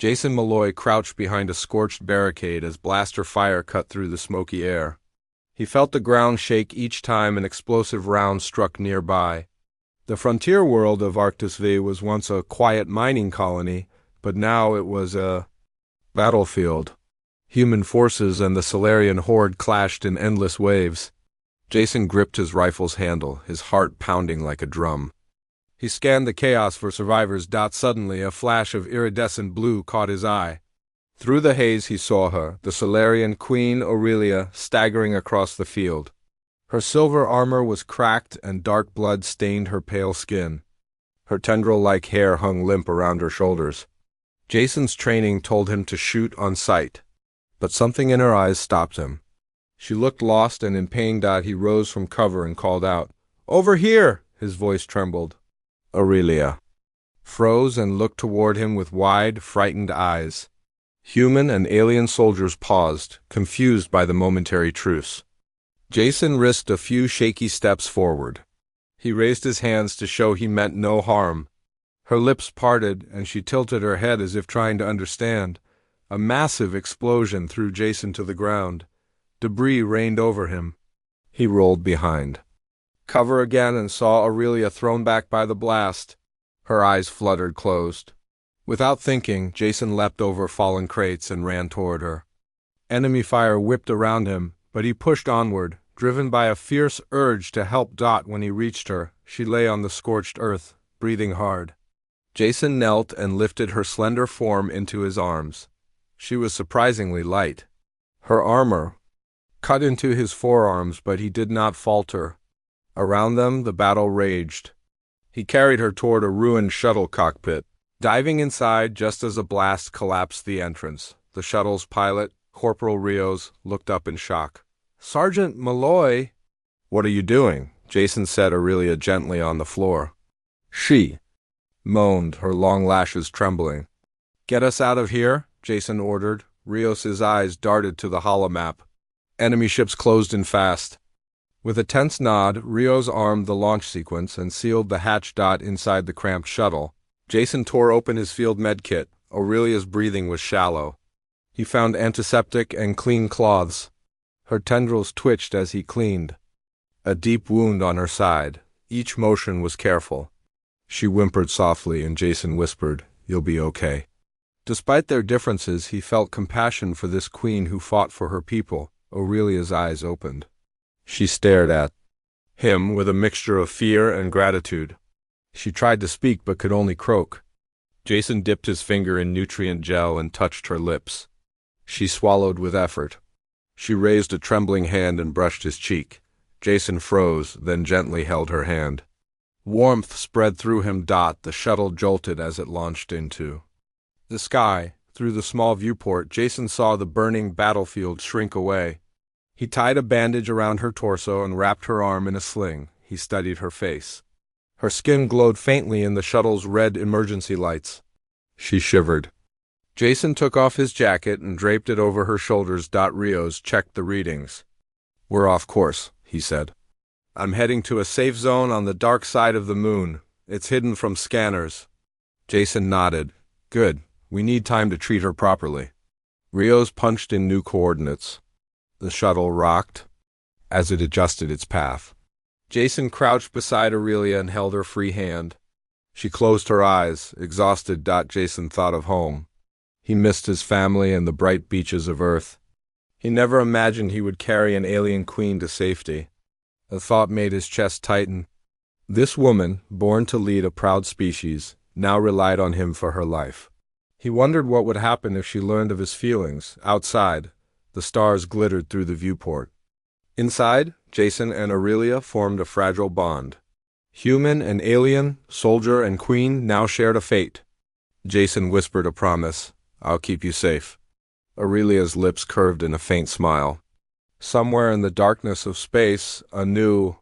Jason Malloy crouched behind a scorched barricade as blaster fire cut through the smoky air. He felt the ground shake each time an explosive round struck nearby. The frontier world of HFY was once a quiet mining colony, but now it was a battlefield. Human forces and the Solarian horde clashed in endless waves. Jason gripped his rifle's handle, his heart pounding like a drum. He scanned the chaos for survivors. Suddenly, a flash of iridescent blue caught his eye. Through the haze he saw her, the Solarian Queen Aurelia, staggering across the field. Her silver armor was cracked and dark blood stained her pale skin. Her tendril-like hair hung limp around her shoulders. Jason's training told him to shoot on sight, but something in her eyes stopped him. She looked lost and in pain. He rose from cover and called out, "Over here!" His voice trembled. Aurelia froze and looked toward him with wide, frightened eyes. Human and alien soldiers paused, confused by the momentary truce. Jason risked a few shaky steps forward. He raised his hands to show he meant no harm. Her lips parted, and she tilted her head as if trying to understand. A massive explosion threw Jason to the ground. Debris rained over him. He rolled behind cover again and saw Aurelia thrown back by the blast. Her eyes fluttered closed. Without thinking, Jason leapt over fallen crates and ran toward her. Enemy fire whipped around him, but he pushed onward, driven by a fierce urge to help. When he reached her, she lay on the scorched earth, breathing hard. Jason knelt and lifted her slender form into his arms. She was surprisingly light. Her armor cut into his forearms, but he did not falter. Around them, the battle raged. He carried her toward a ruined shuttle cockpit, diving inside just as a blast collapsed the entrance. The shuttle's pilot, Corporal Rios, looked up in shock. "Sergeant Malloy!" "What are you doing?" Jason set Aurelia gently on the floor. She moaned, her long lashes trembling. "Get us out of here," Jason ordered. Rios's eyes darted to the holomap. Enemy ships closed in fast. With a tense nod, Rios armed the launch sequence and sealed the hatch. Inside the cramped shuttle, Jason tore open his field medkit. Aurelia's breathing was shallow. He found antiseptic and clean cloths. Her tendrils twitched as he cleaned. A deep wound on her side. Each motion was careful. She whimpered softly, and Jason whispered, "You'll be okay." Despite their differences, he felt compassion for this queen who fought for her people. Aurelia's eyes opened. She stared at him with a mixture of fear and gratitude. She tried to speak but could only croak. Jason dipped his finger in nutrient gel and touched her lips. She swallowed with effort. She raised a trembling hand and brushed his cheek. Jason froze, then gently held her hand. Warmth spread through him. The shuttle jolted as it launched into the sky. Through the small viewport, Jason saw the burning battlefield shrink away. He tied a bandage around her torso and wrapped her arm in a sling. He studied her face. Her skin glowed faintly in the shuttle's red emergency lights. She shivered. Jason took off his jacket and draped it over her shoulders. Rios checked the readings. "We're off course," he said. "I'm heading to a safe zone on the dark side of the moon. It's hidden from scanners." Jason nodded. "Good. We need time to treat her properly." Rios punched in new coordinates. The shuttle rocked as it adjusted its path. Jason crouched beside Aurelia and held her free hand. She closed her eyes, exhausted. Jason thought of home. He missed his family and the bright beaches of Earth. He never imagined he would carry an alien queen to safety. The thought made his chest tighten. This woman, born to lead a proud species, now relied on him for her life. He wondered what would happen if she learned of his feelings. Outside, the stars glittered through the viewport. Inside, Jason and Aurelia formed a fragile bond. Human and alien, soldier and queen now shared a fate. Jason whispered a promise. "I'll keep you safe." Aurelia's lips curved in a faint smile. Somewhere in the darkness of space, a new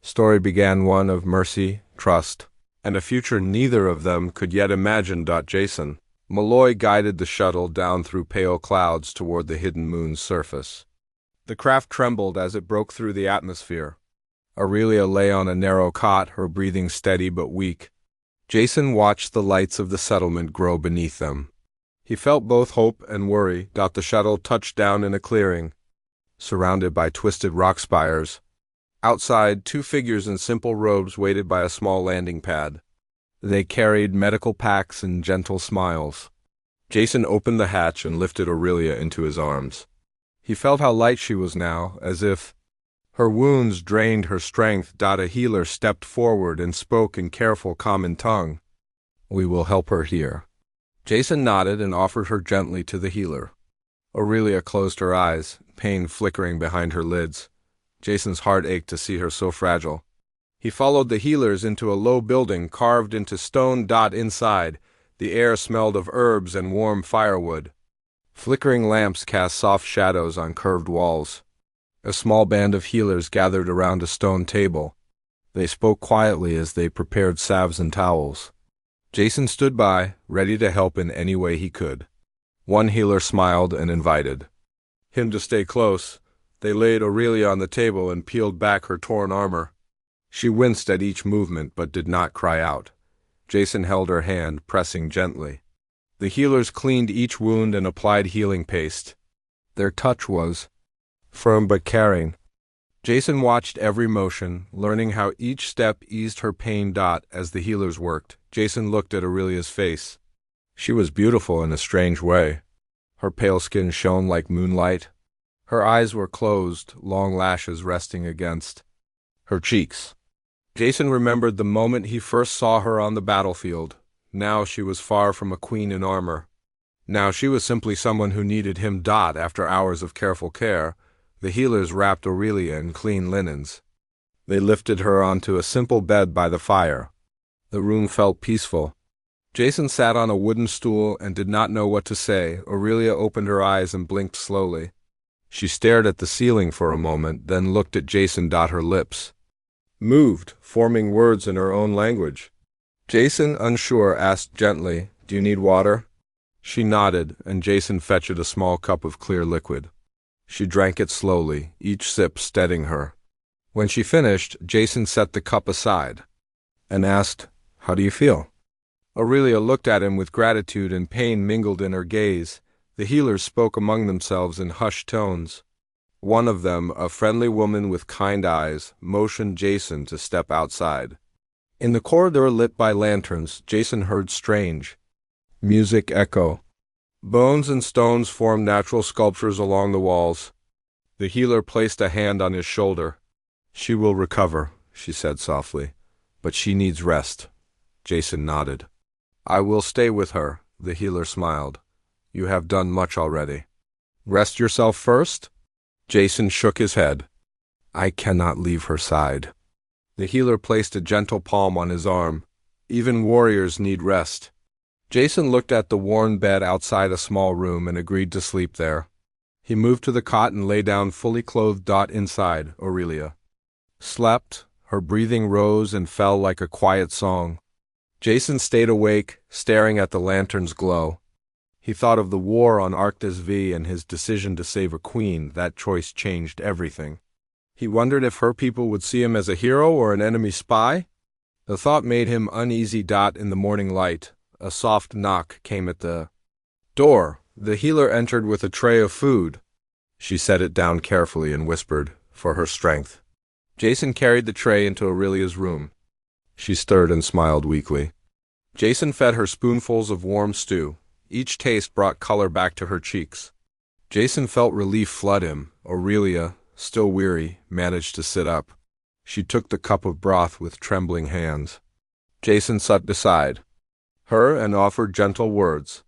story began, one of mercy, trust, and a future neither of them could yet imagine. Jason Malloy guided the shuttle down through pale clouds toward the hidden moon's surface. The craft trembled as it broke through the atmosphere. Aurelia lay on a narrow cot, her breathing steady but weak. Jason watched the lights of the settlement grow beneath them. He felt both hope and worry. The shuttle touched down in a clearing, surrounded by twisted rock spires. Outside, two figures in simple robes waited by a small landing pad. They carried medical packs and gentle smiles. Jason opened the hatch and lifted Aurelia into his arms. He felt how light she was now, as if her wounds drained her strength. A healer stepped forward and spoke in careful, common tongue. "We will help her here." Jason nodded and offered her gently to the healer. Aurelia closed her eyes, pain flickering behind her lids. Jason's heart ached to see her so fragile. He followed the healers into a low building carved into stone. Inside, the air smelled of herbs and warm firewood. Flickering lamps cast soft shadows on curved walls. A small band of healers gathered around a stone table. They spoke quietly as they prepared salves and towels. Jason stood by, ready to help in any way he could. One healer smiled and invited him to stay close. They laid Aurelia on the table and peeled back her torn armor. She winced at each movement but did not cry out. Jason held her hand, pressing gently. The healers cleaned each wound and applied healing paste. Their touch was firm but caring. Jason watched every motion, learning how each step eased her pain. As the healers worked, Jason looked at Aurelia's face. She was beautiful in a strange way. Her pale skin shone like moonlight. Her eyes were closed, long lashes resting against her cheeks. Jason remembered the moment he first saw her on the battlefield. Now she was far from a queen in armor. Now she was simply someone who needed him. After hours of careful care, the healers wrapped Aurelia in clean linens. They lifted her onto a simple bed by the fire. The room felt peaceful. Jason sat on a wooden stool and did not know what to say. Aurelia opened her eyes and blinked slowly. She stared at the ceiling for a moment, then looked at Jason. Her lips moved, forming words in her own language. Jason, unsure, asked gently, "Do you need water?" She nodded, and Jason fetched a small cup of clear liquid. She drank it slowly, each sip steadying her. When she finished, Jason set the cup aside and asked, "How do you feel?" Aurelia looked at him with gratitude and pain mingled in her gaze. The healers spoke among themselves in hushed tones. One of them, a friendly woman with kind eyes, motioned Jason to step outside. In the corridor lit by lanterns, Jason heard strange music echo. Bones and stones formed natural sculptures along the walls. The healer placed a hand on his shoulder. "She will recover," she said softly, "but she needs rest." Jason nodded. "I will stay with her," the healer smiled. "You have done much already." "Rest yourself first?" Jason shook his head. "I cannot leave her side." The healer placed a gentle palm on his arm. "Even warriors need rest." Jason looked at the worn bed outside a small room and agreed to sleep there. He moved to the cot and lay down fully clothed. Inside, Aurelia slept. Her breathing rose and fell like a quiet song. Jason stayed awake, staring at the lantern's glow. He thought of the war on Arctis V and his decision to save a queen. That choice changed everything. He wondered if her people would see him as a hero or an enemy spy. The thought made him uneasy. In the morning light, a soft knock came at the door. The healer entered with a tray of food. She set it down carefully and whispered, "For her strength." Jason carried the tray into Aurelia's room. She stirred and smiled weakly. Jason fed her spoonfuls of warm stew. Each taste brought color back to her cheeks. Jason felt relief flood him. Aurelia, still weary, managed to sit up. She took the cup of broth with trembling hands. Jason sat beside her and offered gentle words.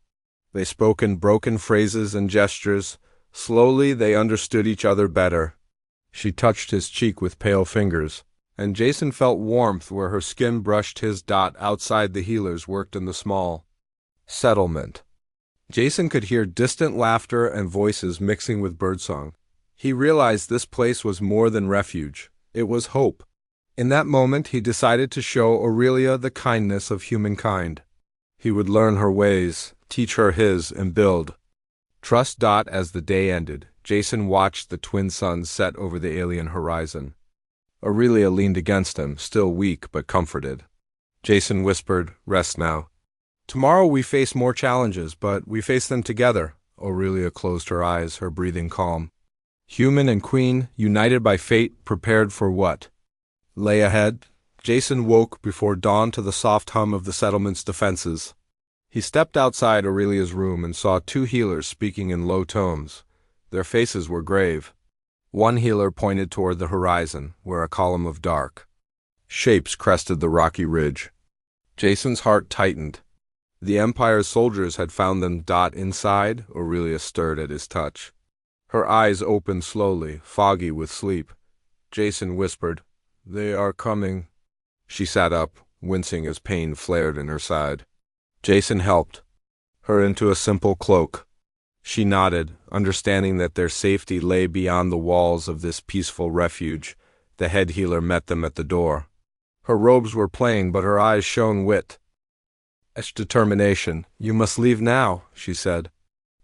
They spoke in broken phrases and gestures. Slowly they understood each other better. She touched his cheek with pale fingers, and Jason felt warmth where her skin brushed his. Outside, the healers worked in the small settlement. Jason could hear distant laughter and voices mixing with birdsong. He realized this place was more than refuge. It was hope. In that moment, he decided to show Aurelia the kindness of humankind. He would learn her ways, teach her his, and build trust. As the day ended, Jason watched the twin suns set over the alien horizon. Aurelia leaned against him, still weak but comforted. Jason whispered, "Rest now." Tomorrow we face more challenges, but we face them together. Aurelia closed her eyes, her breathing calm. Human and Queen, united by fate, prepared for what lay ahead. Jason woke before dawn to the soft hum of the settlement's defenses. He stepped outside Aurelia's room and saw two healers speaking in low tones. Their faces were grave. One healer pointed toward the horizon, where a column of dark shapes crested the rocky ridge. Jason's heart tightened. The Empire's soldiers had found them. Inside, Aurelia stirred at his touch. Her eyes opened slowly, foggy with sleep. Jason whispered, "They are coming." She sat up, wincing as pain flared in her side. Jason helped her into a simple cloak. She nodded, understanding that their safety lay beyond the walls of this peaceful refuge. The head healer met them at the door. Her robes were plain, but her eyes shone wit. Determination. "You must leave now," she said.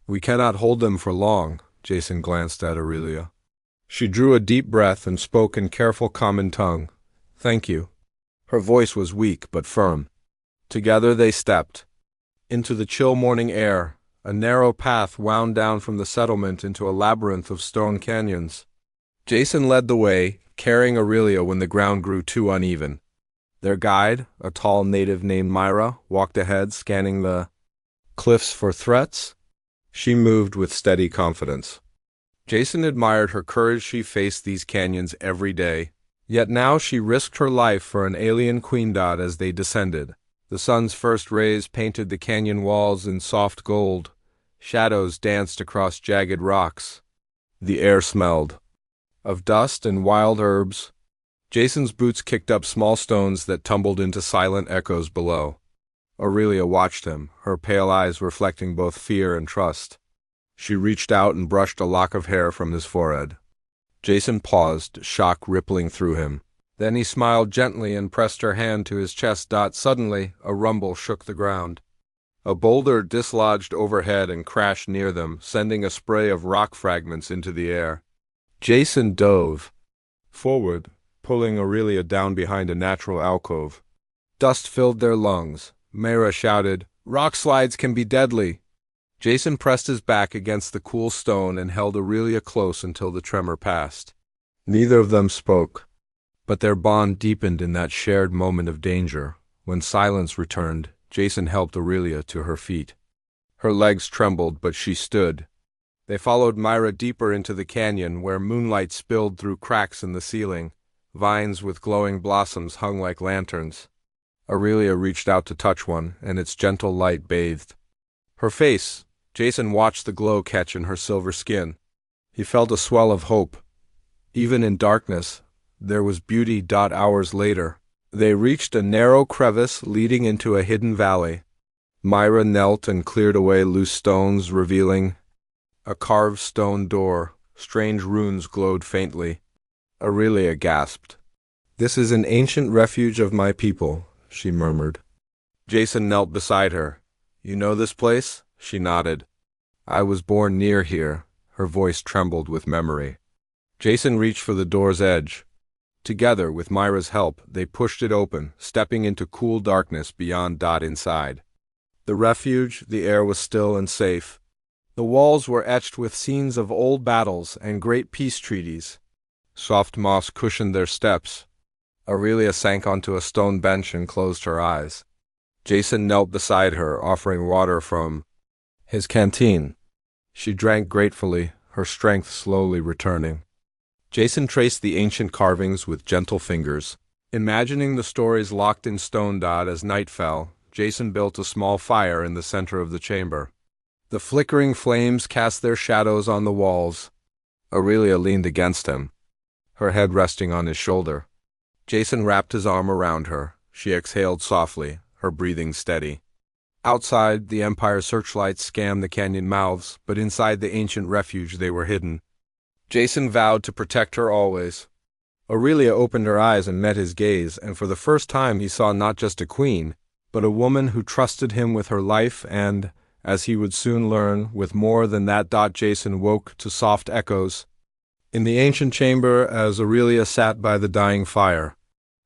"We cannot hold them for long." Jason glanced at Aurelia. She drew a deep breath and spoke in careful common tongue. "Thank you." Her voice was weak but firm. Together they stepped into the chill morning air. A narrow path wound down from the settlement into a labyrinth of stone canyons. Jason led the way, carrying Aurelia when the ground grew too uneven. Their guide, a tall native named Myra, walked ahead, scanning the cliffs for threats. She moved with steady confidence. Jason admired her courage. She faced these canyons every day. Yet now she risked her life for an alien queen. As they descended, the sun's first rays painted the canyon walls in soft gold. Shadows danced across jagged rocks. The air smelled of dust and wild herbs. Jason's boots kicked up small stones that tumbled into silent echoes below. Aurelia watched him, her pale eyes reflecting both fear and trust. She reached out and brushed a lock of hair from his forehead. Jason paused, shock rippling through him. Then he smiled gently and pressed her hand to his chest. Suddenly, a rumble shook the ground. A boulder dislodged overhead and crashed near them, sending a spray of rock fragments into the air. Jason dove forward, pulling Aurelia down behind a natural alcove. Dust filled their lungs. Myra shouted, "Rock slides can be deadly." Jason pressed his back against the cool stone and held Aurelia close until the tremor passed. Neither of them spoke, but their bond deepened in that shared moment of danger. When silence returned, Jason helped Aurelia to her feet. Her legs trembled, but she stood. They followed Myra deeper into the canyon, where moonlight spilled through cracks in the ceiling. Vines with glowing blossoms hung like lanterns. Aurelia reached out to touch one, and its gentle light bathed her face. Jason watched the glow catch in her silver skin. He felt a swell of hope. Even in darkness, there was beauty. Hours later, they reached a narrow crevice leading into a hidden valley. Myra knelt and cleared away loose stones, revealing a carved stone door. Strange runes glowed faintly. Aurelia gasped. "This is an ancient refuge of my people," she murmured. Jason knelt beside her. "You know this place?" She nodded. "I was born near here." Her voice trembled with memory. Jason reached for the door's edge. Together, with Myra's help, they pushed it open, stepping into cool darkness beyond. Inside the refuge, the air was still and safe. The walls were etched with scenes of old battles and great peace treaties. Soft moss cushioned their steps. Aurelia sank onto a stone bench and closed her eyes. Jason knelt beside her, offering water from his canteen. She drank gratefully, her strength slowly returning. Jason traced the ancient carvings with gentle fingers, imagining the stories locked in stone. As night fell, Jason built a small fire in the center of the chamber. The flickering flames cast their shadows on the walls. Aurelia leaned against him, her head resting on his shoulder. Jason wrapped his arm around her. She exhaled softly, her breathing steady. Outside, the Empire's searchlights scanned the canyon mouths, but inside the ancient refuge they were hidden. Jason vowed to protect her always. Aurelia opened her eyes and met his gaze, and for the first time he saw not just a queen, but a woman who trusted him with her life and, as he would soon learn, with more than that. Jason woke to soft echoes in the ancient chamber as Aurelia sat by the dying fire.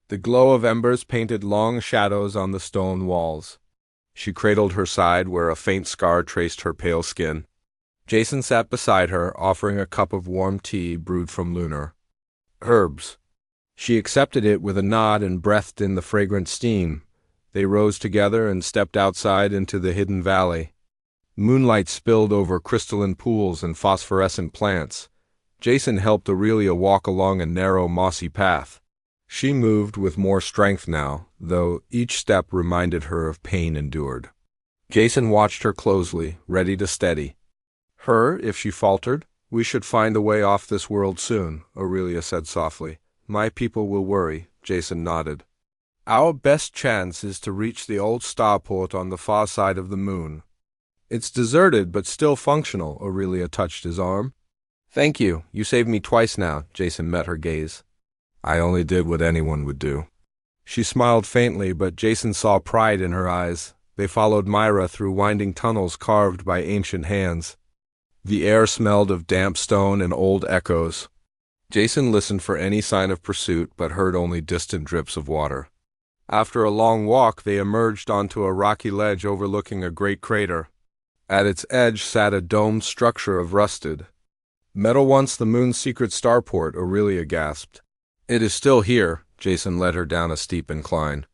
The glow of embers painted long shadows on the stone walls. She cradled her side where a faint scar traced her pale skin. Jason sat beside her, offering a cup of warm tea brewed from lunar herbs. She accepted it with a nod and breathed in the fragrant steam. They rose together and stepped outside into the hidden valley. Moonlight spilled over crystalline pools and phosphorescent plants. Jason helped Aurelia walk along a narrow, mossy path. She moved with more strength now, though each step reminded her of pain endured. Jason watched her closely, ready to steady her if she faltered. "We should find a way off this world soon," Aurelia said softly. "My people will worry," Jason nodded. "Our best chance is to reach the old starport on the far side of the moon. It's deserted but still functional," Aurelia touched his arm. "Thank you. You saved me twice now," Jason met her gaze. "I only did what anyone would do." She smiled faintly, but Jason saw pride in her eyes. They followed Myra through winding tunnels carved by ancient hands. The air smelled of damp stone and old echoes. Jason listened for any sign of pursuit, but heard only distant drips of water. After a long walk, they emerged onto a rocky ledge overlooking a great crater. At its edge sat a domed structure of rusted metal, once the moon's secret starport, Aurelia gasped. "It is still here," Jason led her down a steep incline.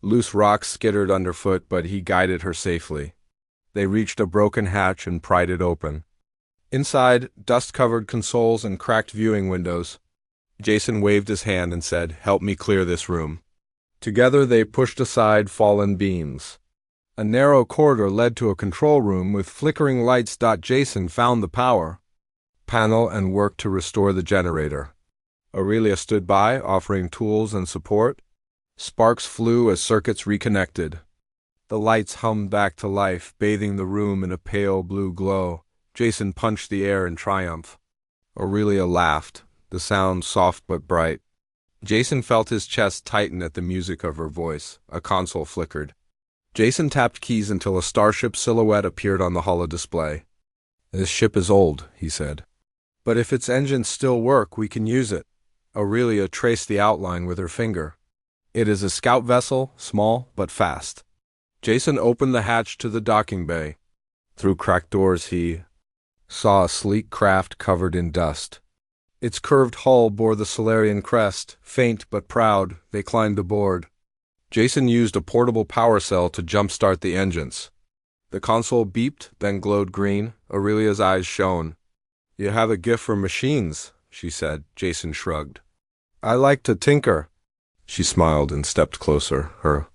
Loose rocks skittered underfoot, but he guided her safely. They reached a broken hatch and pried it open. Inside, dust-covered consoles and cracked viewing windows. Jason waved his hand and said, "Help me clear this room." Together they pushed aside fallen beams. A narrow corridor led to a control room with flickering lights. Jason found the power panel and worked to restore the generator. Aurelia stood by, offering tools and support. Sparks flew as circuits reconnected. The lights hummed back to life, bathing the room in a pale blue glow. Jason punched the air in triumph. Aurelia laughed, the sound soft but bright. Jason felt his chest tighten at the music of her voice. A console flickered. Jason tapped keys until a starship silhouette appeared on the holodisplay. "This ship is old," he said. "But if its engines still work, we can use it." Aurelia traced the outline with her finger. "It is a scout vessel, small but fast." Jason opened the hatch to the docking bay. Through cracked doors he saw a sleek craft covered in dust. Its curved hull bore the Solarian crest, faint but proud. They climbed aboard. Jason used a portable power cell to jump-start the engines. The console beeped, then glowed green. Aurelia's eyes shone. "You have a gift for machines," she said. Jason shrugged. "I like to tinker." She smiled and stepped closer, her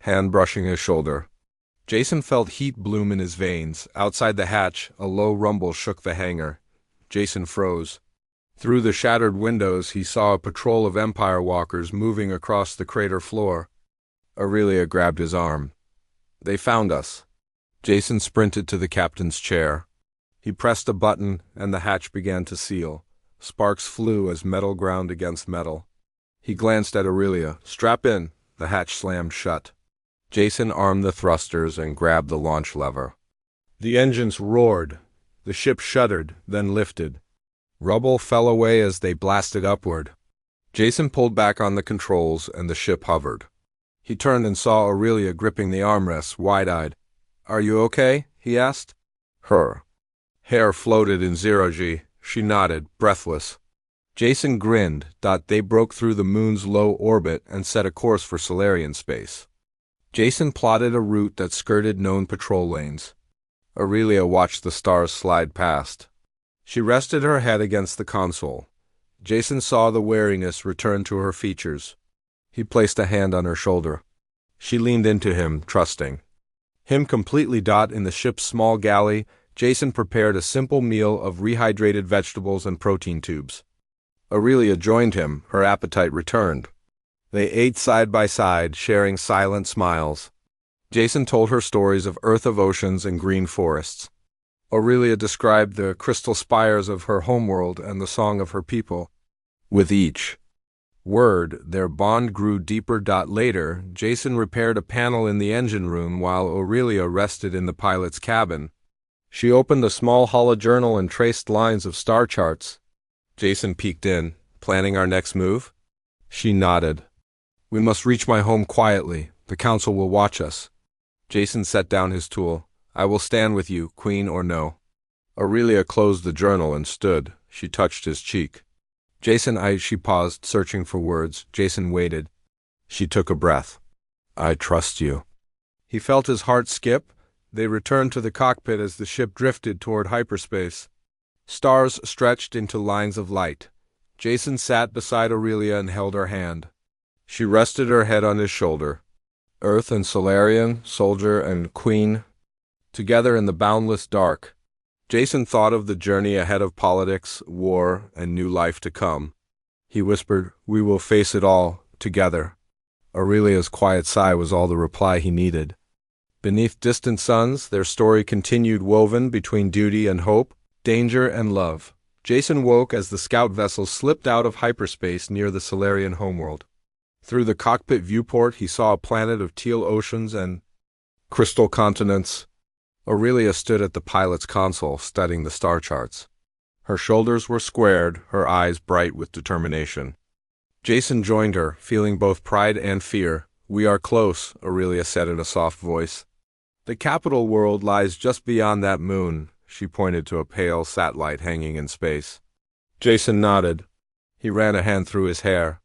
hand brushing his shoulder. Jason felt heat bloom in his veins. Outside the hatch, a low rumble shook the hangar. Jason froze. Through the shattered windows, he saw a patrol of Empire walkers moving across the crater floor. Aurelia grabbed his arm. "They found us." Jason sprinted to the captain's chair. He pressed a button, and the hatch began to seal. Sparks flew as metal ground against metal. He glanced at Aurelia. "Strap in." The hatch slammed shut. Jason armed the thrusters and grabbed the launch lever. The engines roared. The ship shuddered, then lifted. Rubble fell away as they blasted upward. Jason pulled back on the controls, and the ship hovered. He turned and saw Aurelia gripping the armrests, wide-eyed. "Are you okay?" he asked. Her hair floated in zero-G. She nodded, breathless. Jason grinned. They broke through the moon's low orbit and set a course for Solarian space. Jason plotted a route that skirted known patrol lanes. Aurelia watched the stars slide past. She rested her head against the console. Jason saw the wariness return to her features. He placed a hand on her shoulder. She leaned into him, trusting. Him completely. In the ship's small galley, Jason prepared a simple meal of rehydrated vegetables and protein tubes. Aurelia joined him, her appetite returned. They ate side by side, sharing silent smiles. Jason told her stories of Earth of oceans and green forests. Aurelia described the crystal spires of her homeworld and the song of her people. With each word, their bond grew deeper. Later, Jason repaired a panel in the engine room while Aurelia rested in the pilot's cabin. She opened a small holojournal and traced lines of star charts. Jason peeked in. "Planning our next move?" She nodded. "We must reach my home quietly. The council will watch us." Jason set down his tool. I will stand with you, queen or no. Aurelia closed the journal and stood. She touched his cheek. She paused, searching for words. Jason waited. She took a breath. I trust you. He felt his heart skip. They returned to the cockpit as the ship drifted toward hyperspace. Stars stretched into lines of light. Jason sat beside Aurelia and held her hand. She rested her head on his shoulder. Earth and Solarian, soldier and queen, together in the boundless dark. Jason thought of the journey ahead of politics, war, and new life to come. He whispered, we will face it all, together. Aurelia's quiet sigh was all the reply he needed. Beneath distant suns, their story continued, woven between duty and hope, danger and love. Jason woke as the scout vessel slipped out of hyperspace near the Solarian homeworld. Through the cockpit viewport, he saw a planet of teal oceans and crystal continents. Aurelia stood at the pilot's console, studying the star charts. Her shoulders were squared, her eyes bright with determination. Jason joined her, feeling both pride and fear. We are close, Aurelia said in a soft voice. The capital world lies just beyond that moon. She pointed to a pale satellite hanging in space. Jason nodded. He ran a hand through his hair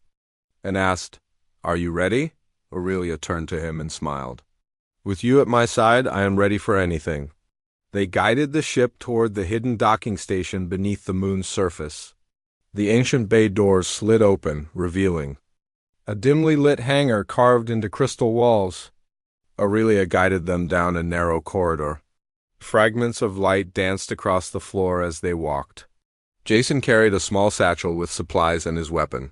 and asked, Are you ready? Aurelia turned to him and smiled. With you at my side, I am ready for anything. They guided the ship toward the hidden docking station beneath the moon's surface. The ancient bay doors slid open, revealing a dimly lit hangar carved into crystal walls. Aurelia guided them down a narrow corridor. Fragments of light danced across the floor as they walked. Jason carried a small satchel with supplies and his weapon.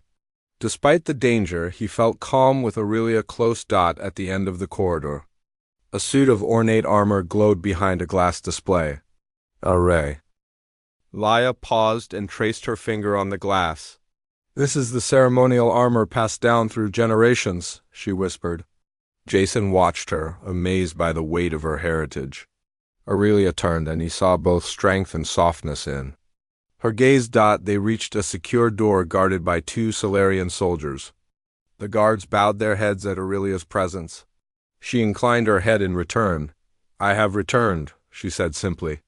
Despite the danger, he felt calm with Aurelia close at the end of the corridor. A suit of ornate armor glowed behind a glass display. Array. Laia paused and traced her finger on the glass. This is the ceremonial armor passed down through generations, she whispered. Jason watched her, amazed by the weight of her heritage. Aurelia turned, and he saw both strength and softness in her gaze. They reached a secure door guarded by 2 Solarian soldiers. The guards bowed their heads at Aurelia's presence. She inclined her head in return. I have returned, she said simply.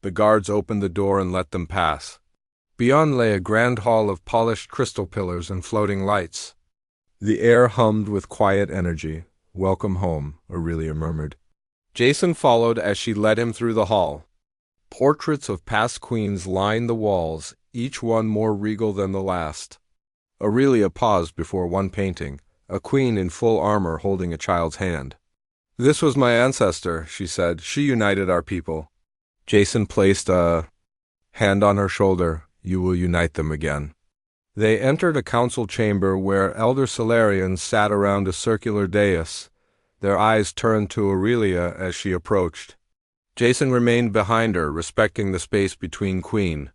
The guards opened the door and let them pass. Beyond lay a grand hall of polished crystal pillars and floating lights. The air hummed with quiet energy. Welcome home, Aurelia murmured. Jason followed as she led him through the hall. Portraits of past queens lined the walls, each one more regal than the last. Aurelia paused before one painting, a queen in full armor holding a child's hand. This was my ancestor, she said. She united our people. Jason placed a hand on her shoulder. You will unite them again. They entered a council chamber where elder Solarians sat around a circular dais. Their eyes turned to Aurelia as she approached. Jason remained behind her, respecting the space between queen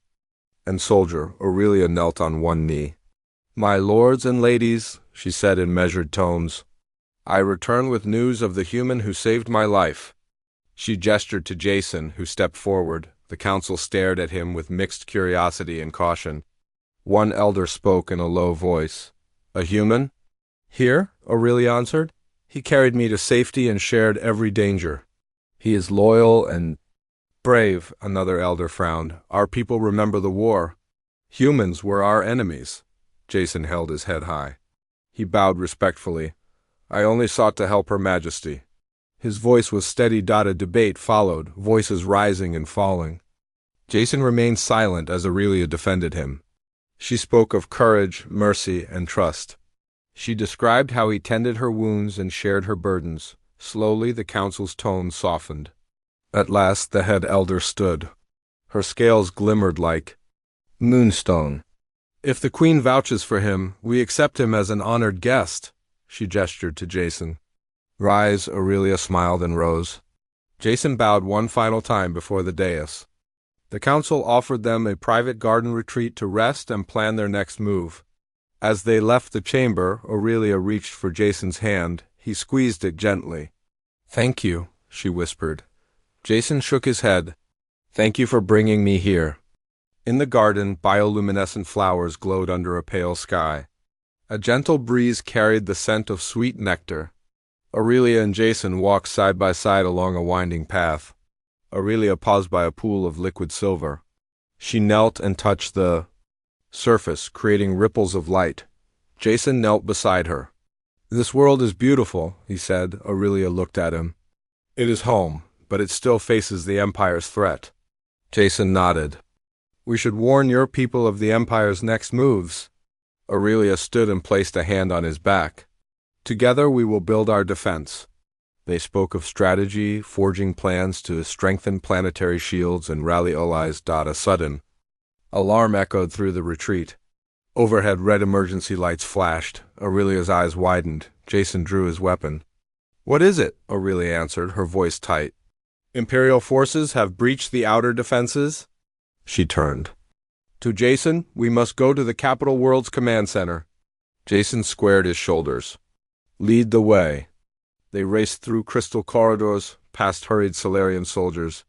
and soldier. Aurelia knelt on one knee. My lords and ladies, she said in measured tones, I return with news of the human who saved my life. She gestured to Jason, who stepped forward. The council stared at him with mixed curiosity and caution. One elder spoke in a low voice. A human? Here, Aurelia answered. He carried me to safety and shared every danger. He is loyal and brave, another elder frowned. Our people remember the war. Humans were our enemies. Jason held his head high. He bowed respectfully. I only sought to help Her Majesty. His voice was steady. A debate followed, voices rising and falling. Jason remained silent as Aurelia defended him. She spoke of courage, mercy, and trust. She described how he tended her wounds and shared her burdens. Slowly, the council's tone softened. At last, the head elder stood. Her scales glimmered like moonstone. If the queen vouches for him, we accept him as an honored guest, she gestured to Jason. Rise, Aurelia smiled and rose. Jason bowed one final time before the dais. The council offered them a private garden retreat to rest and plan their next move. As they left the chamber, Aurelia reached for Jason's hand. He squeezed it gently. Thank you, she whispered. Jason shook his head. Thank you for bringing me here. In the garden, bioluminescent flowers glowed under a pale sky. A gentle breeze carried the scent of sweet nectar. Aurelia and Jason walked side by side along a winding path. Aurelia paused by a pool of liquid silver. She knelt and touched the surface, creating ripples of light. Jason knelt beside her. "This world is beautiful," he said. Aurelia looked at him. "It is home, but it still faces the Empire's threat." Jason nodded. "We should warn your people of the Empire's next moves." Aurelia stood and placed a hand on his back. "Together we will build our defense." They spoke of strategy, forging plans to strengthen planetary shields and rally allies. A sudden alarm echoed through the retreat. Overhead red emergency lights flashed. Aurelia's eyes widened. Jason drew his weapon. "What is it?" Aurelia answered, her voice tight. "Imperial forces have breached the outer defenses." She turned to Jason. "We must go to the Capital World's command center." Jason squared his shoulders. "Lead the way." They raced through crystal corridors, past hurried Solarian soldiers.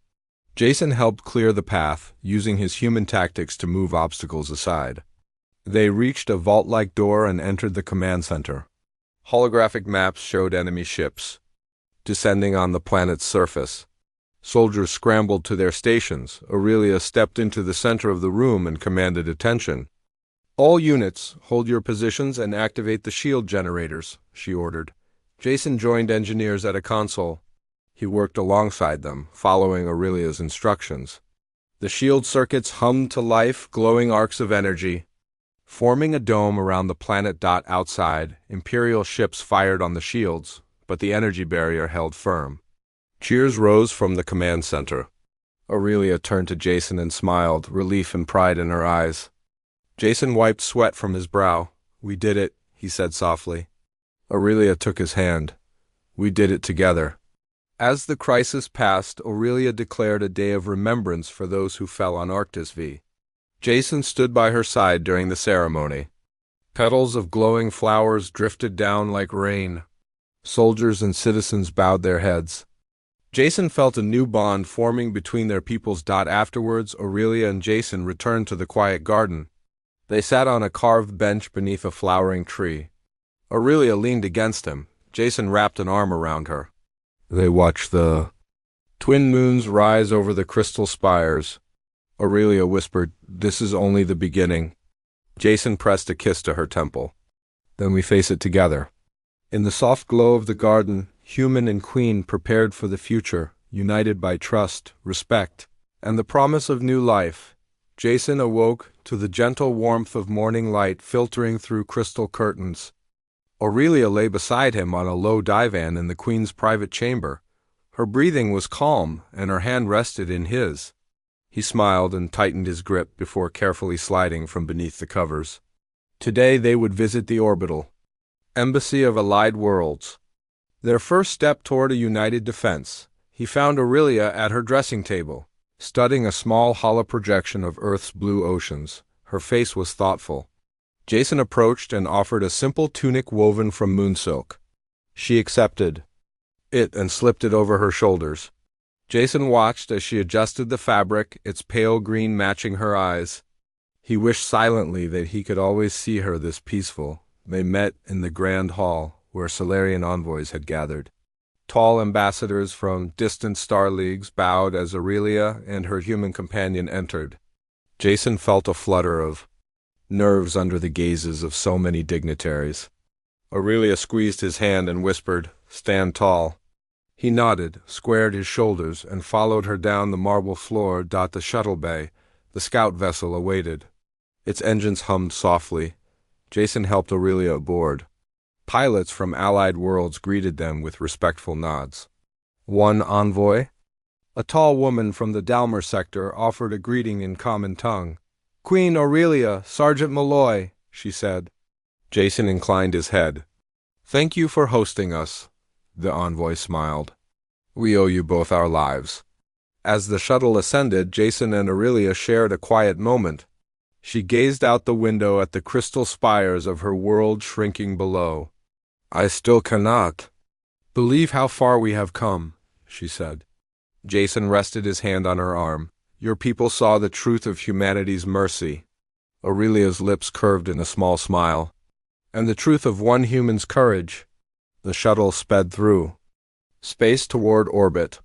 Jason helped clear the path, using his human tactics to move obstacles aside. They reached a vault-like door and entered the command center. Holographic maps showed enemy ships descending on the planet's surface. Soldiers scrambled to their stations. Aurelia stepped into the center of the room and commanded attention. "All units, hold your positions and activate the shield generators," she ordered. Jason joined engineers at a console. He worked alongside them, following Aurelia's instructions. The shield circuits hummed to life, glowing arcs of energy, forming a dome around the planet. Outside, Imperial ships fired on the shields, but the energy barrier held firm. Cheers rose from the command center. Aurelia turned to Jason and smiled, relief and pride in her eyes. Jason wiped sweat from his brow. "We did it," he said softly. Aurelia took his hand. "We did it together." As the crisis passed, Aurelia declared a day of remembrance for those who fell on Orcs V. Jason stood by her side during the ceremony. Petals of glowing flowers drifted down like rain. Soldiers and citizens bowed their heads. Jason felt a new bond forming between their peoples. Afterwards, Aurelia and Jason returned to the quiet garden. They sat on a carved bench beneath a flowering tree. Aurelia leaned against him. Jason wrapped an arm around her. They watched the twin moons rise over the crystal spires. Aurelia whispered, "This is only the beginning." Jason pressed a kiss to her temple. "Then we face it together." In the soft glow of the garden, human and queen prepared for the future, united by trust, respect, and the promise of new life. Jason awoke to the gentle warmth of morning light filtering through crystal curtains. Aurelia lay beside him on a low divan in the queen's private chamber. Her breathing was calm, and her hand rested in his. He smiled and tightened his grip before carefully sliding from beneath the covers. Today they would visit the orbital embassy of allied worlds. Their first step toward a united defense. He found Aurelia at her dressing table, studying a small holoprojection of Earth's blue oceans. Her face was thoughtful. Jason approached and offered a simple tunic woven from moonsilk. She accepted it and slipped it over her shoulders. Jason watched as she adjusted the fabric, its pale green matching her eyes. He wished silently that he could always see her this peaceful. They met in the grand hall, where Solarian envoys had gathered. Tall ambassadors from distant star leagues bowed as Aurelia and her human companion entered. Jason felt a flutter of nerves under the gazes of so many dignitaries. Aurelia squeezed his hand and whispered, "Stand tall." He nodded, squared his shoulders, and followed her down the marble floor. The shuttle bay, the scout vessel, awaited. Its engines hummed softly. Jason helped Aurelia aboard. Pilots from allied worlds greeted them with respectful nods. One envoy, a tall woman from the Dalmer sector, offered a greeting in common tongue. "Queen Aurelia, Sergeant Malloy," she said. Jason inclined his head. "Thank you for hosting us," the envoy smiled. "We owe you both our lives." As the shuttle ascended, Jason and Aurelia shared a quiet moment. She gazed out the window at the crystal spires of her world shrinking below. "I still cannot believe how far we have come," she said. Jason rested his hand on her arm. "Your people saw the truth of humanity's mercy." Aurelia's lips curved in a small smile. "And the truth of one human's courage." The shuttle sped through space toward orbit.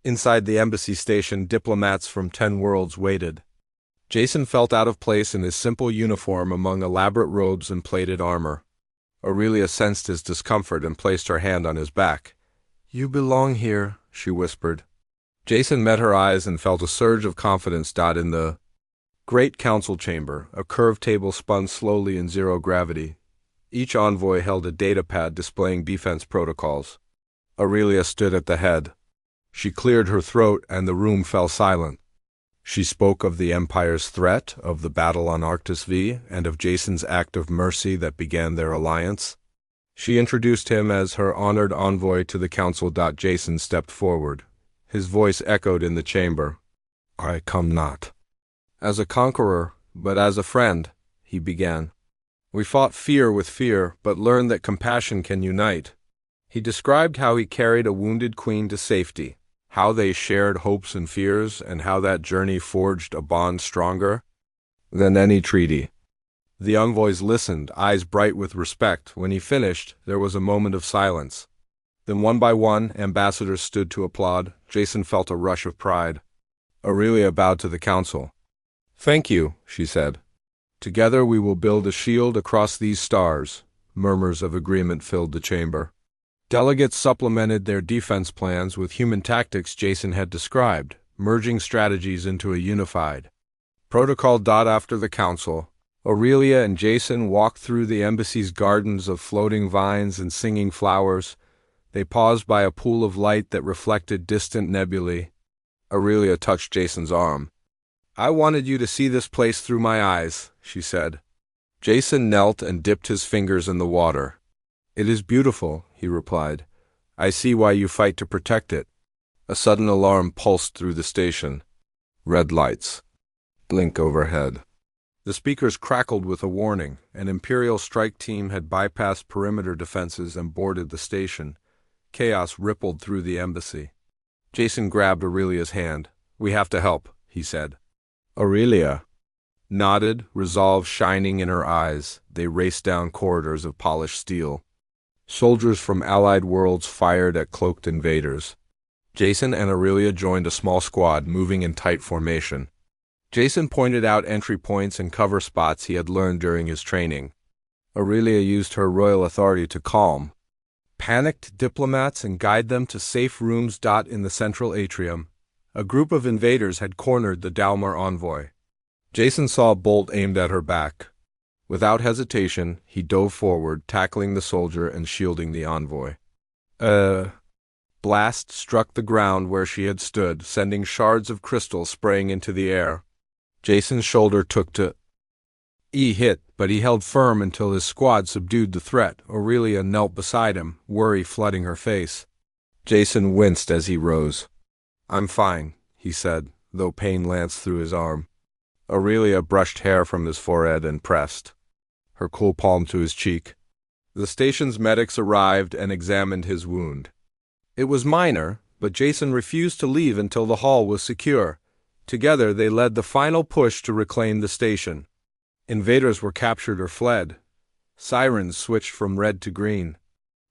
Inside the embassy station, diplomats from 10 worlds waited. Jason felt out of place in his simple uniform among elaborate robes and plated armor. Aurelia sensed his discomfort and placed her hand on his back. "You belong here," she whispered. Jason met her eyes and felt a surge of confidence. In the great council chamber, a curved table spun slowly in zero gravity. Each envoy held a datapad displaying defense protocols. Aurelia stood at the head. She cleared her throat and the room fell silent. She spoke of the Empire's threat, of the battle on Arctis V, and of Jason's act of mercy that began their alliance. She introduced him as her honored envoy to the council. Jason stepped forward. His voice echoed in the chamber. "I come not as a conqueror, but as a friend," he began. "We fought fear with fear, but learned that compassion can unite." He described how he carried a wounded queen to safety, how they shared hopes and fears, and how that journey forged a bond stronger than any treaty. The envoys listened, eyes bright with respect. When he finished, there was a moment of silence. Then one by one, ambassadors stood to applaud. Jason felt a rush of pride. Aurelia bowed to the council. "Thank you," she said. "Together we will build a shield across these stars." Murmurs of agreement filled the chamber. Delegates supplemented their defense plans with human tactics Jason had described, merging strategies into a unified protocol. After the council, Aurelia and Jason walked through the embassy's gardens of floating vines and singing flowers. They paused by a pool of light that reflected distant nebulae. Aurelia touched Jason's arm. "I wanted you to see this place through my eyes," she said. Jason knelt and dipped his fingers in the water. "It is beautiful," he replied. "I see why you fight to protect it." A sudden alarm pulsed through the station. Red lights blink overhead. The speakers crackled with a warning. An Imperial strike team had bypassed perimeter defenses and boarded the station. Chaos rippled through the embassy. Jason grabbed Aurelia's hand. "We have to help," he said. Aurelia nodded, resolve shining in her eyes. They raced down corridors of polished steel. Soldiers from allied worlds fired at cloaked invaders. Jason and Aurelia joined a small squad, moving in tight formation. Jason pointed out entry points and cover spots he had learned during his training. Aurelia used her royal authority to calm panicked diplomats and guide them to safe rooms. In the central atrium, a group of invaders had cornered the Dalmar envoy. Jason saw a bolt aimed at her back. Without hesitation, he dove forward, tackling the soldier and shielding the envoy. A blast struck the ground where she had stood, sending shards of crystal spraying into the air. Jason's shoulder took to hit, but he held firm until his squad subdued the threat. Aurelia knelt beside him, worry flooding her face. Jason winced as he rose. "I'm fine," he said, though pain lanced through his arm. Aurelia brushed hair from his forehead and pressed her cool palm to his cheek. The station's medics arrived and examined his wound. It was minor, but Jason refused to leave until the hall was secure. Together they led the final push to reclaim the station. Invaders were captured or fled. Sirens switched from red to green.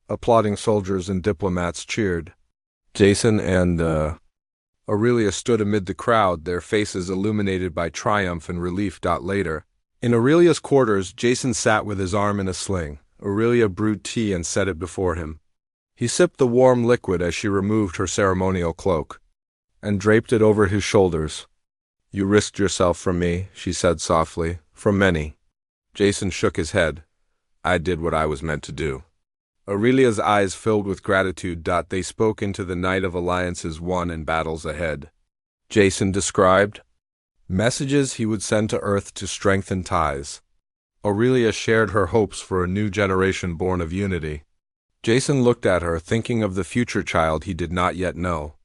Applauding soldiers and diplomats cheered. Jason and Aurelia stood amid the crowd, their faces illuminated by triumph and relief. Later, in Aurelia's quarters, Jason sat with his arm in a sling. Aurelia brewed tea and set it before him. He sipped the warm liquid as she removed her ceremonial cloak and draped it over his shoulders. "You risked yourself for me," she said softly. "For many." Jason shook his head. "I did what I was meant to do." Aurelia's eyes filled with gratitude. They spoke into the night of alliances won and battles ahead. Jason described messages he would send to Earth to strengthen ties. Aurelia shared her hopes for a new generation born of unity. Jason looked at her, thinking of the future child he did not yet know.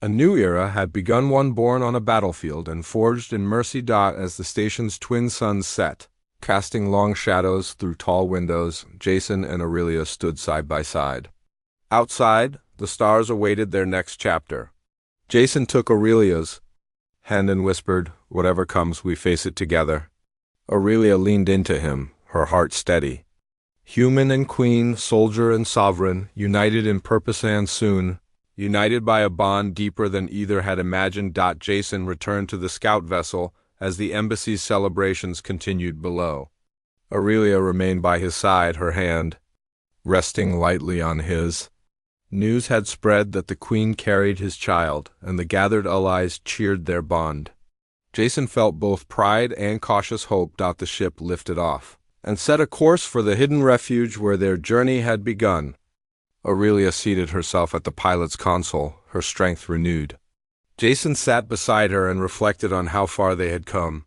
A new era had begun, one born on a battlefield and forged in mercy. As the station's twin suns set, casting long shadows through tall windows, Jason and Aurelia stood side by side. Outside, the stars awaited their next chapter. Jason took Aurelia's hand and whispered, "Whatever comes, we face it together." Aurelia leaned into him, her heart steady. Human and queen, soldier and sovereign, united in purpose and soon, united by a bond deeper than either had imagined. Jason returned to the scout vessel as the embassy's celebrations continued below. Aurelia remained by his side, her hand resting lightly on his. News had spread that the queen carried his child, and the gathered allies cheered their bond. Jason felt both pride and cautious hope. The ship lifted off and set a course for the hidden refuge where their journey had begun. Aurelia seated herself at the pilot's console, her strength renewed. Jason sat beside her and reflected on how far they had come.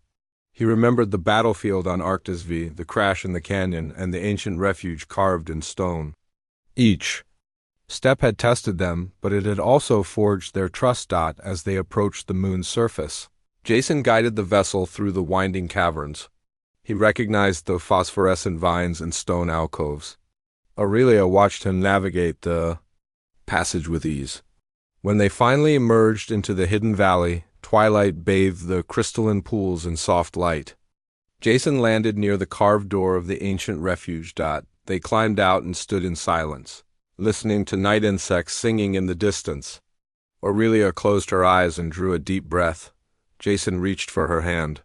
He remembered the battlefield on Arctis V, the crash in the canyon, and the ancient refuge carved in stone. Each step had tested them, but it had also forged their trust. As they approached the moon's surface, Jason guided the vessel through the winding caverns. He recognized the phosphorescent vines and stone alcoves. Aurelia watched him navigate the passage with ease. When they finally emerged into the hidden valley, twilight bathed the crystalline pools in soft light. Jason landed near the carved door of the ancient refuge. They climbed out and stood in silence, listening to night insects singing in the distance. Aurelia closed her eyes and drew a deep breath. Jason reached for her hand.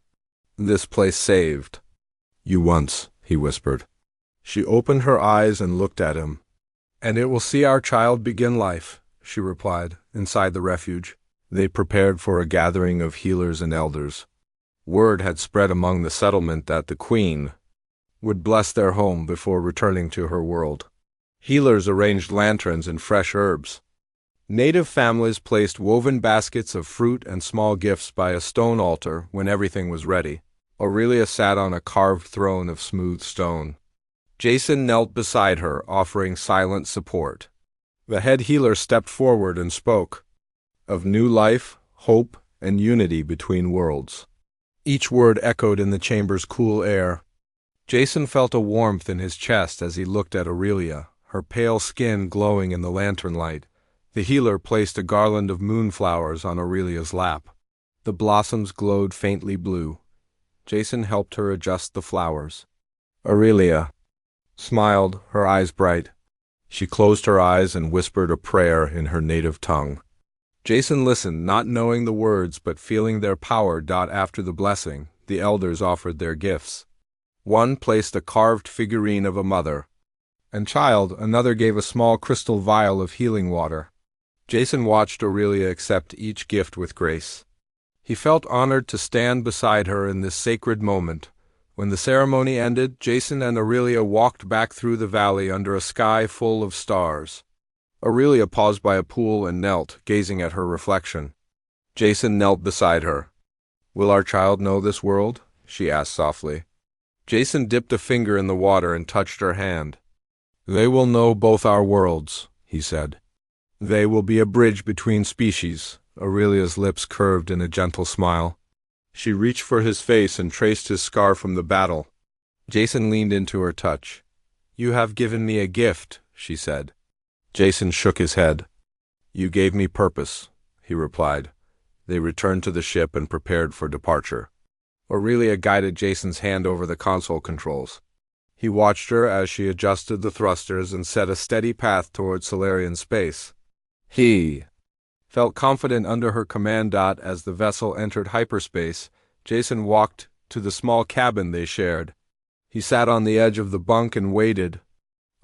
"This place saved you once," he whispered. She opened her eyes and looked at him. "And it will see our child begin life," she replied, inside the refuge. They prepared for a gathering of healers and elders. Word had spread among the settlement that the queen would bless their home before returning to her world. Healers arranged lanterns and fresh herbs. Native families placed woven baskets of fruit and small gifts by a stone altar when everything was ready. Aurelia sat on a carved throne of smooth stone. Jason knelt beside her, offering silent support. The head healer stepped forward and spoke of new life, hope, and unity between worlds. Each word echoed in the chamber's cool air. Jason felt a warmth in his chest as he looked at Aurelia, her pale skin glowing in the lantern light. The healer placed a garland of moonflowers on Aurelia's lap. The blossoms glowed faintly blue. Jason helped her adjust the flowers. Aurelia smiled, her eyes bright. She closed her eyes and whispered a prayer in her native tongue. Jason listened, not knowing the words but feeling their power. After the blessing, the elders offered their gifts. One placed a carved figurine of a mother and child, another gave a small crystal vial of healing water. Jason watched Aurelia accept each gift with grace. He felt honored to stand beside her in this sacred moment. When the ceremony ended, Jason and Aurelia walked back through the valley under a sky full of stars. Aurelia paused by a pool and knelt, gazing at her reflection. Jason knelt beside her. "Will our child know this world?" she asked softly. Jason dipped a finger in the water and touched her hand. "They will know both our worlds," he said. "They will be a bridge between species." Aurelia's lips curved in a gentle smile. She reached for his face and traced his scar from the battle. Jason leaned into her touch. "You have given me a gift," she said. Jason shook his head. "You gave me purpose," he replied. They returned to the ship and prepared for departure. Aurelia guided Jason's hand over the console controls. He watched her as she adjusted the thrusters and set a steady path toward Solarian space. He felt confident under her command. As the vessel entered hyperspace, Jason walked to the small cabin they shared. He sat on the edge of the bunk and waited.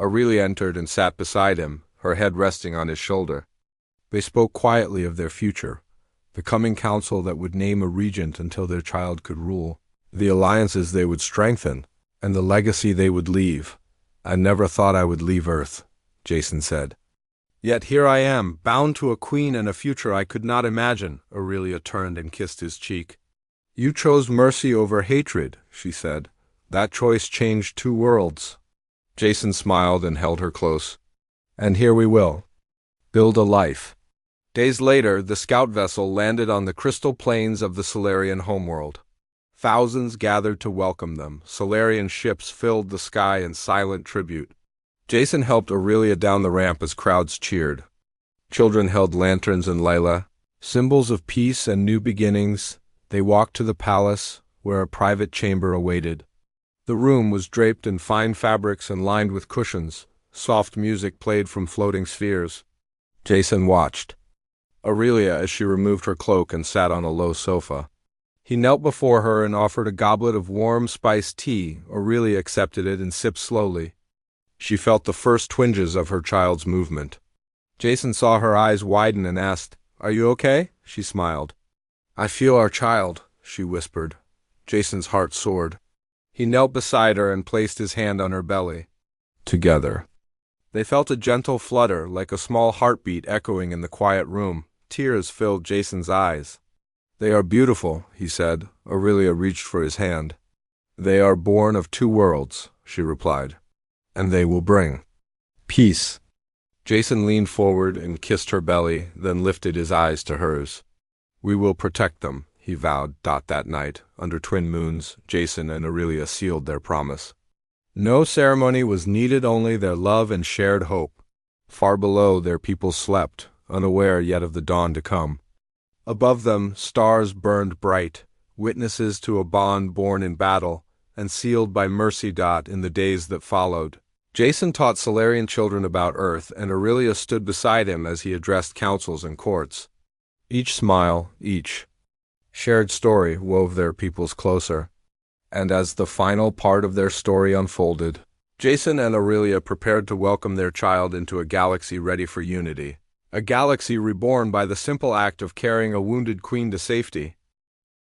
Aurelia entered and sat beside him, her head resting on his shoulder. They spoke quietly of their future, the coming council that would name a regent until their child could rule, the alliances they would strengthen, and the legacy they would leave. "I never thought I would leave Earth," Jason said. "Yet here I am, bound to a queen and a future I could not imagine." Aurelia turned and kissed his cheek. "You chose mercy over hatred," she said. "That choice changed two worlds." Jason smiled and held her close. "And here we will build a life." Days later, the scout vessel landed on the crystal plains of the Solarian homeworld. Thousands gathered to welcome them. Solarian ships filled the sky in silent tribute. Jason helped Aurelia down the ramp as crowds cheered. Children held lanterns and Layla, symbols of peace and new beginnings. They walked to the palace, where a private chamber awaited. The room was draped in fine fabrics and lined with cushions. Soft music played from floating spheres. Jason watched Aurelia as she removed her cloak and sat on a low sofa. He knelt before her and offered a goblet of warm spiced tea. Aurelia accepted it and sipped slowly. She felt the first twinges of her child's movement. Jason saw her eyes widen and asked, "Are you okay?" She smiled. "I feel our child," she whispered. Jason's heart soared. He knelt beside her and placed his hand on her belly. Together, they felt a gentle flutter, like a small heartbeat echoing in the quiet room. Tears filled Jason's eyes. "They are beautiful," he said. Aurelia reached for his hand. "They are born of two worlds," she replied, "and they will bring peace." Jason leaned forward and kissed her belly, then lifted his eyes to hers. "We will protect them," he vowed. That night, under twin moons, Jason and Aurelia sealed their promise. No ceremony was needed, only their love and shared hope. Far below, their people slept, unaware yet of the dawn to come. Above them, stars burned bright, witnesses to a bond born in battle and sealed by mercy. In the days that followed, Jason taught Solarian children about Earth, and Aurelia stood beside him as he addressed councils and courts. Each smile, each shared story wove their peoples closer. And as the final part of their story unfolded, Jason and Aurelia prepared to welcome their child into a galaxy ready for unity. A galaxy reborn by the simple act of carrying a wounded queen to safety.